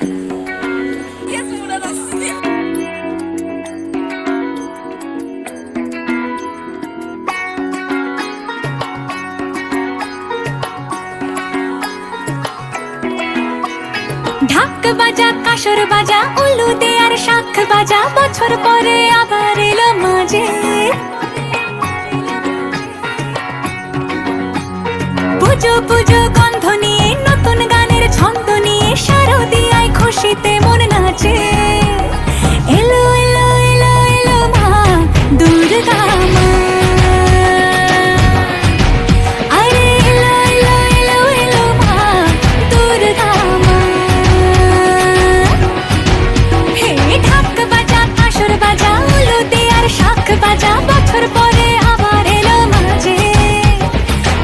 ঢাক বাজা কাসর বাজা উলু দে আর শাখ বাজা বছর পরে আবার এলো মাঝে পুজো পুজো গন্ধ নিয়ে নতুন গানের ছন্দ নিয়ে শারদিয়ায় খুশিতে মন নাচে এলো এলো এলো এলো মা দুর্গা মা আরে এলো এলো এলো এলো মা দুর্গা মা হে ঢাক বাজা কাসর বাজা উলু দে আর শাখ বাজা বছর পরে আবার এলো মাঝে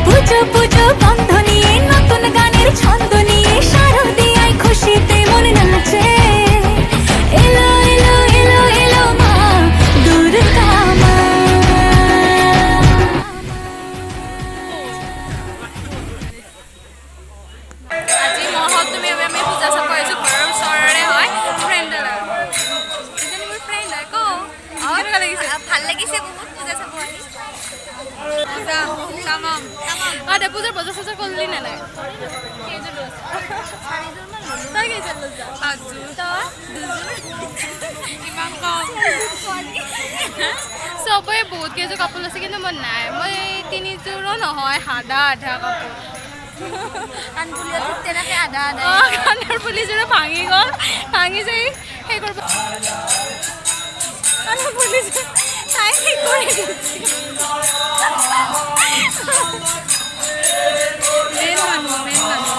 পুজো পুজো গন্ধ নিয়ে নতুন গানের ছন্দ নিয়ে শারদিয়ায় খুশিতে মন নাচে এলো এলো এলো এলো মা দুর্গা মা আজি মহত্তমী আমি পূজা চাব আহিছোঁ ঘৰৰ ওচৰৰে হয় ফ্ৰেণ্ডৰ এজনী মোৰ ফ্ৰেণ্ড হয় কওঁ কেনেকুৱা লাগিছে ভাল লাগিছে বহুত পূজা চাব আহি পূজা তামাম দে পূজাৰ বজাৰ চজাৰ কৰিলি নে নাই কেইযোৰ তই কেইযোৰ লৈছা পাঁচযোৰ তই দুযোৰ ইমান কম চবৰে বহুত কেইযোৰ কাপোৰ লৈছে কিন্তু মই নাই মই তিনিযোৰো নহয় আধা আধা কাপোৰ কাণফুলিও ঠিক তেনেকৈ আধা আধা কাণৰ ফুলিযোৰে ভাঙি গ'ল ভাঙি যাই সেই কৰিব কাণৰ ফুলিযোৰ তাই সেই কৰি মেইন মানুহ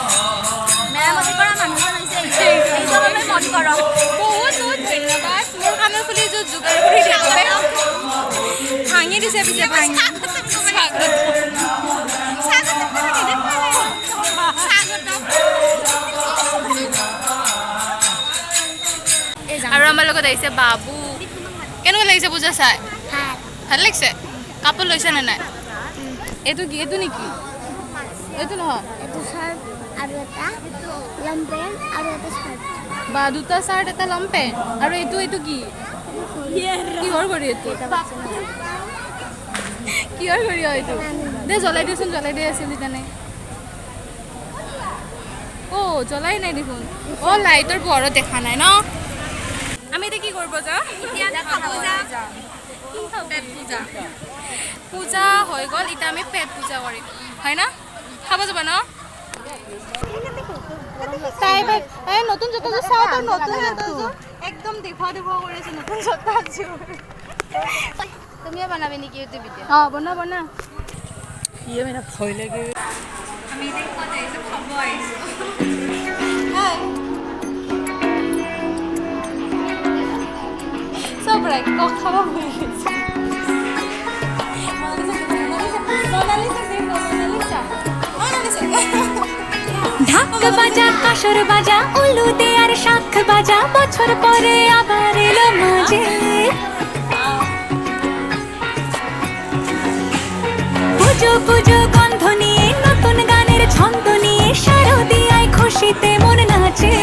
মেৰামতি কৰা মানুহজন হৈছে এইজনলৈ মন কৰক বহুত বহুত ধন্যবাদ মোৰ কাণৰ ফুলিযোৰ যোগাৰ কৰি দিয়া বাবে ভাঙি দিছে পিছে ভাঙি আৰু আমাৰ লগত আহিছে বাবু কেনেকুৱা লাগিছে পূজা চাই ভাল লাগিছে কাপোৰ লৈছে নে নাই এইটো কি এইটো নেকি এইটো নহয় বা দুটা চাৰ্ট এটা লং পেণ্ট আৰু এইটো এইটো কি কিহৰ কৰি এইটো কিহৰ কৰি এইটো দে জ্বলাই দিয়চোন জ্বলাই দি আছিল তেনে অ' জ্বলাই নাই দেখোন অ' লাইটৰ পোহৰত দেখা নাই ন আমি এতিয়া কি কৰিব যাওঁ পেট পূজা পূজা হৈ গ'ল এতিয়া আমি পেট পূজা কৰিম হয় না খাব যাবা ন তাই নতুন জোতাযোৰ চাওঁ তই নতুন জোতাযোৰ একদম দেখুৱা কৰি আছো নতুন জোতাযোৰ তুমিও বনাবি নেকি ইউটিউব ভিডিঅ' অঁ বনা বনা ইয়ে মেৰা ভয় লাগে আমি এতিয়া ক'ত আহিছোঁ খাব আহিছোঁ চব ৰাইক খাব ভুলি গৈছে ঢাক বাজা কাসর বাজা উলু দে আর শাখ বাজা বছর পরে আবার এলো মাঝে পুজো পুজো গন্ধ নিয়ে নতুন গানের ছন্দ নিয়ে শারদিয়ায় খুশিতে মন নাচে